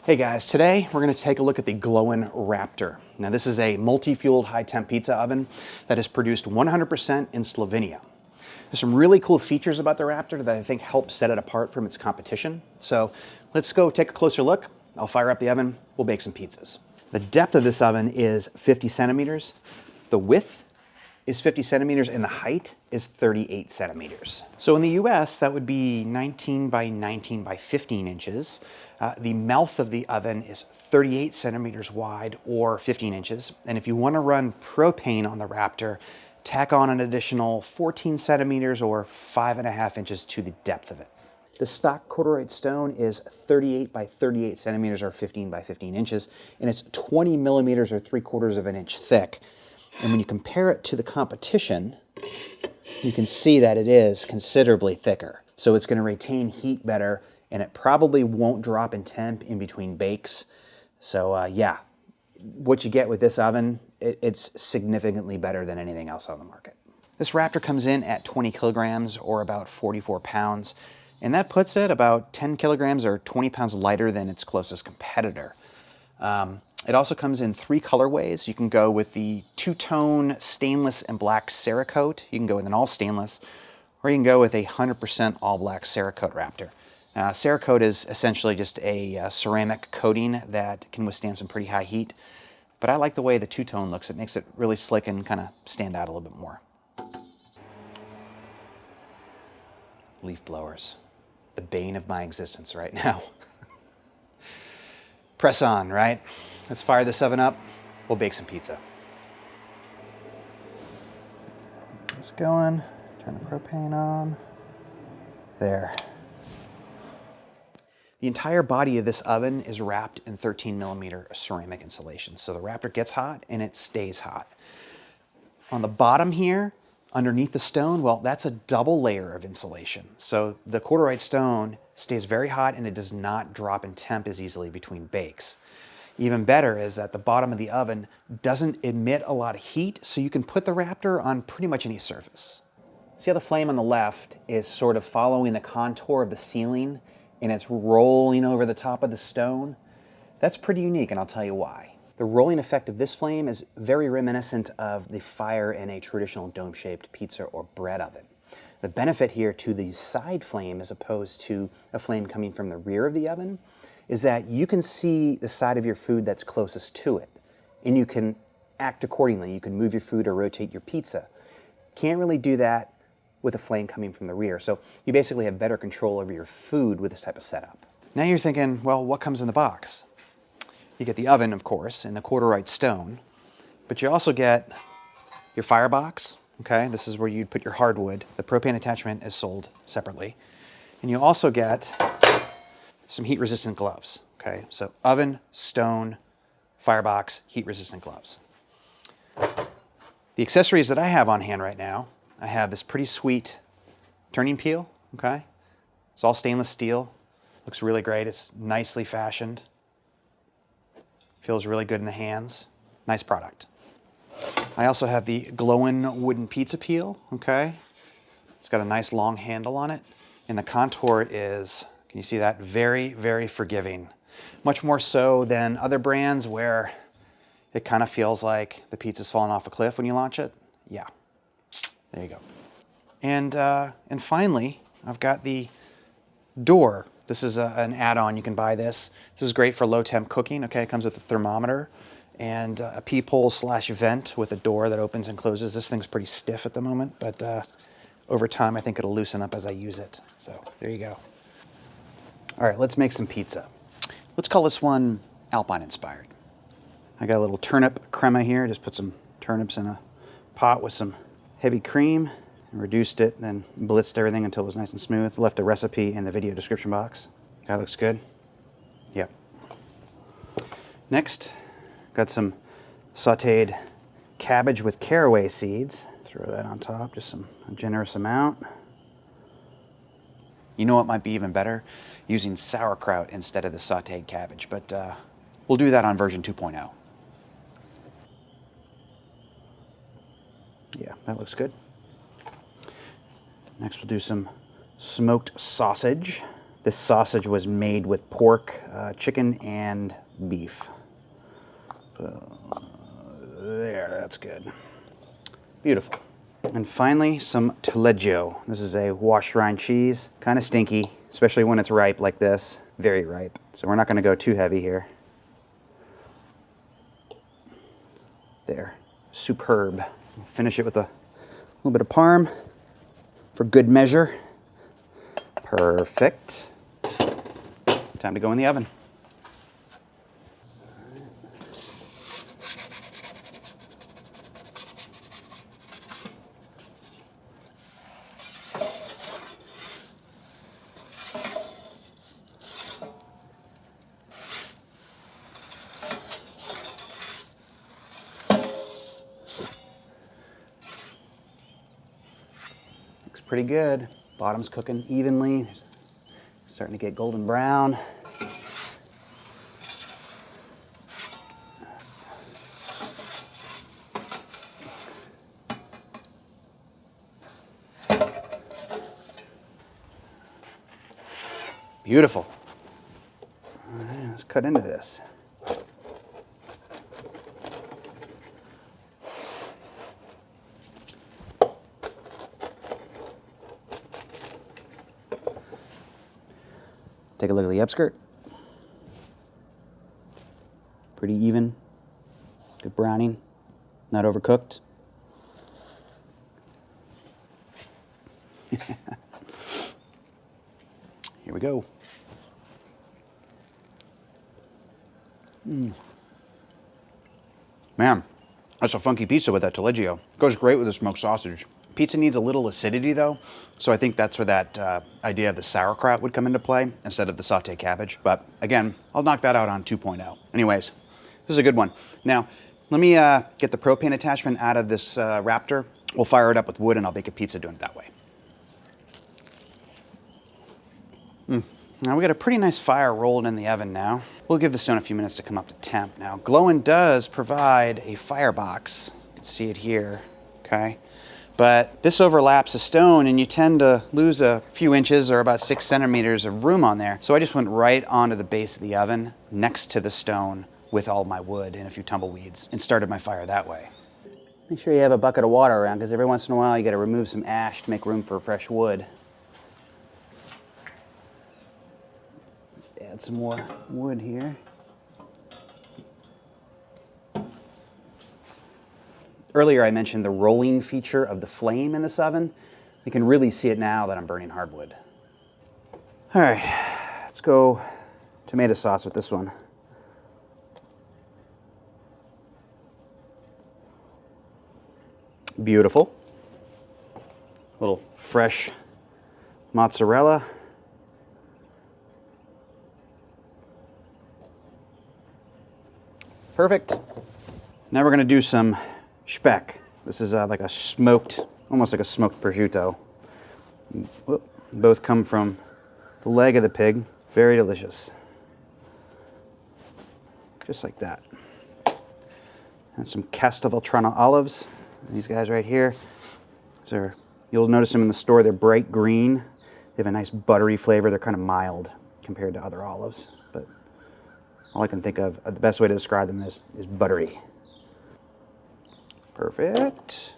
Hey guys, today we're going to take a look at the Glowen Raptor. Now this is a multi-fueled high-temp pizza oven that is produced 100% in Slovenia. There's some really cool features about the Raptor that I think help set it apart from its competition. So let's go take a closer look. I'll fire up the oven, we'll bake some pizzas. The depth of this oven is 50 centimeters. The width is 50 centimeters and the height is 38 centimeters. So in the US, that would be 19 by 19 by 15 inches. The mouth of the oven is 38 centimeters wide or 15 inches. And if you want to run propane on the Raptor, tack on an additional 14 centimeters or 5.5 inches to the depth of it. The stock corduroy stone is 38 by 38 centimeters or 15 by 15 inches, and it's 20 millimeters or 3/4 of an inch thick. And when you compare it to the competition, you can see that it is considerably thicker. So it's going to retain heat better, and it probably won't drop in temp in between bakes. So yeah, what you get with this oven, it's significantly better than anything else on the market. This Raptor comes in at 20 kilograms or about 44 pounds, and that puts it about 10 kilograms or 20 pounds lighter than its closest competitor. It also comes in 3 colorways. You can go with the two-tone stainless and black Cerakote. You can go with an all stainless, or you can go with a 100% all black Cerakote Raptor. Cerakote is essentially just a ceramic coating that can withstand some pretty high heat, but I like the way the two-tone looks. It makes it really slick and kind of stand out a little bit more. Leaf blowers, the bane of my existence right now. Press on, right? Let's fire this oven up. We'll bake some pizza. Get this going. Turn the propane on. There. The entire body of this oven is wrapped in 13 millimeter ceramic insulation. So the Raptor gets hot and it stays hot. On the bottom here, underneath the stone, well, that's a double layer of insulation. So the corduroy stone stays very hot and it does not drop in temp as easily between bakes. Even better is that the bottom of the oven doesn't emit a lot of heat, so you can put the Raptor on pretty much any surface. See how the flame on the left is sort of following the contour of the ceiling and it's rolling over the top of the stone? That's pretty unique, and I'll tell you why. The rolling effect of this flame is very reminiscent of the fire in a traditional dome-shaped pizza or bread oven. The benefit here to the side flame as opposed to a flame coming from the rear of the oven is that you can see the side of your food that's closest to it, and you can act accordingly. You can move your food or rotate your pizza. Can't really do that with a flame coming from the rear, so you basically have better control over your food with this type of setup. Now you're thinking, well, what comes in the box? You get the oven, of course, and the corduroy stone, but you also get your firebox. Okay, this is where you'd put your hardwood. The propane attachment is sold separately. And you also get some heat-resistant gloves. Okay, so oven, stone, firebox, heat-resistant gloves. The accessories that I have on hand right now, I have this pretty sweet turning peel. Okay, it's all stainless steel. Looks really great. It's nicely fashioned. Feels really good in the hands. Nice product. I also have the Glowen wooden pizza peel, okay? It's got a nice long handle on it, and the contour is, can you see that? Very, very forgiving. Much more so than other brands where it kind of feels like the pizza's falling off a cliff when you launch it. Yeah, there you go. And finally, I've got the door. This is an add-on. You can buy this. This is great for low temp cooking, okay? It comes with a thermometer and a peephole / vent with a door that opens and closes. This thing's pretty stiff at the moment, but over time I think it'll loosen up as I use it. So there you go. All right, let's make some pizza. Let's call this one Alpine inspired. I got a little turnip crema here. Just put some turnips in a pot with some heavy cream and reduced it, then blitzed everything until it was nice and smooth. Left a recipe in the video description box. That looks good. Yep. Next, got some sautéed cabbage with caraway seeds. Throw that on top, just a generous amount. You know what might be even better? Using sauerkraut instead of the sautéed cabbage, but we'll do that on version 2.0. Yeah, that looks good. Next we'll do some smoked sausage. This sausage was made with pork, chicken, and beef. There, that's good. Beautiful. And finally, some Taleggio. This is a washed rind cheese, kind of stinky, especially when it's ripe like this, very ripe. So we're not going to go too heavy here. There, superb. We'll finish it with a little bit of parm for good measure. Perfect. Time to go in the oven. Looks pretty good. Bottom's cooking evenly. Starting to get golden brown. Beautiful. All right, let's cut into this. Take a look at the upskirt. Pretty even. Good browning. Not overcooked. Here we go. Man, that's a funky pizza with that Taleggio. Goes great with the smoked sausage. Pizza needs a little acidity though, so I think that's where that idea of the sauerkraut would come into play instead of the sauteed cabbage. But again, I'll knock that out on 2.0. Anyways, this is a good one. Now, let me get the propane attachment out of this Raptor. We'll fire it up with wood and I'll bake a pizza doing it that way. Now we got a pretty nice fire rolling in the oven now. We'll give the stone a few minutes to come up to temp. Now, Glowen does provide a firebox. You can see it here, okay? But this overlaps a stone and you tend to lose a few inches or about 6 centimeters of room on there. So I just went right onto the base of the oven next to the stone with all my wood and a few tumbleweeds and started my fire that way. Make sure you have a bucket of water around because every once in a while you got to remove some ash to make room for fresh wood. Just add some more wood here. Earlier I mentioned the rolling feature of the flame in this oven. You can really see it now that I'm burning hardwood. All right, let's go tomato sauce with this one. Beautiful. A little fresh mozzarella. Perfect. Now we're gonna do some Speck. This is like a smoked, almost like a smoked prosciutto. Whoop. Both come from the leg of the pig. Very delicious. Just like that. And some Castelvetrano Olives. These guys right here. These are, you'll notice them in the store. They're bright green. They have a nice buttery flavor. They're kind of mild compared to other olives. But all I can think of, the best way to describe them is buttery. Perfect.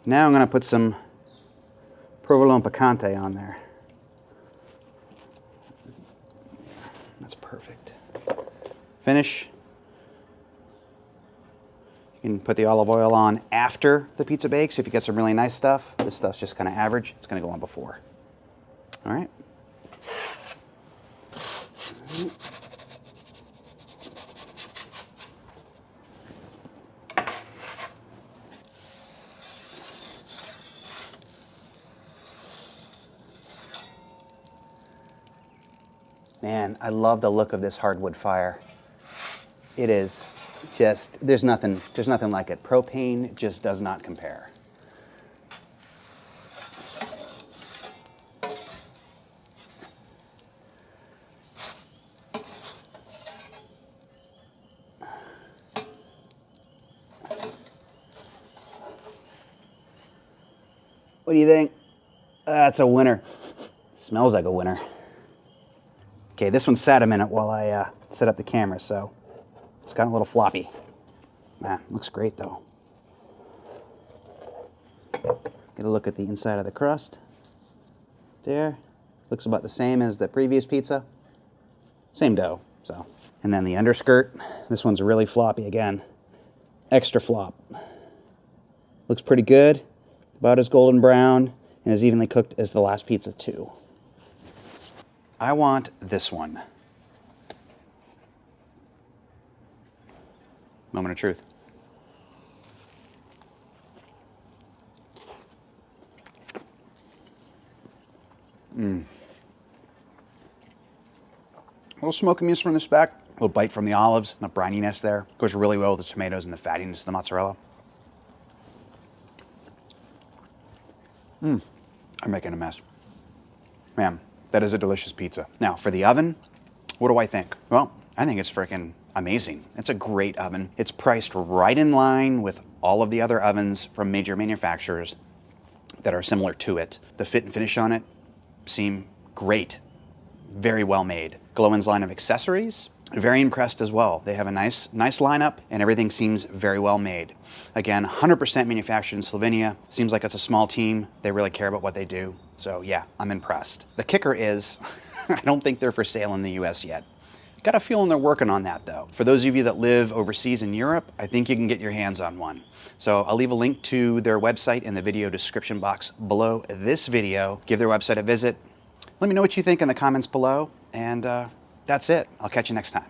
Now I'm going to put some Provolone Piccante on there. That's perfect. Finish. You can put the olive oil on after the pizza bakes if you get some really nice stuff. This stuff's just kind of average. It's going to go on before. All right. Man, I love the look of this hardwood fire. It is just, there's nothing like it. Propane just does not compare. What do you think? That's a winner. Smells like a winner. Okay, this one sat a minute while I set up the camera, so it's got a little floppy. Man, looks great though. Get a look at the inside of the crust. There. Looks about the same as the previous pizza. Same dough, so. And then the underskirt. This one's really floppy again. Extra flop. Looks pretty good. About as golden brown and as evenly cooked as the last pizza too. I want this one. Moment of truth. A little smokiness from the speck, a little bite from the olives, the brininess there. Goes really well with the tomatoes and the fattiness of the mozzarella. I'm making a mess. Man, that is a delicious pizza. Now, for the oven, what do I think? Well, I think it's freaking amazing. It's a great oven. It's priced right in line with all of the other ovens from major manufacturers that are similar to it. The fit and finish on it seem great. Very well made. Glowen's line of accessories, very impressed as well. They have a nice lineup and everything seems very well made. Again, 100% manufactured in Slovenia. Seems like it's a small team. They really care about what they do. So yeah, I'm impressed. The kicker is, I don't think they're for sale in the US yet. Got a feeling they're working on that though. For those of you that live overseas in Europe, I think you can get your hands on one. So I'll leave a link to their website in the video description box below this video. Give their website a visit. Let me know what you think in the comments below, and that's it. I'll catch you next time.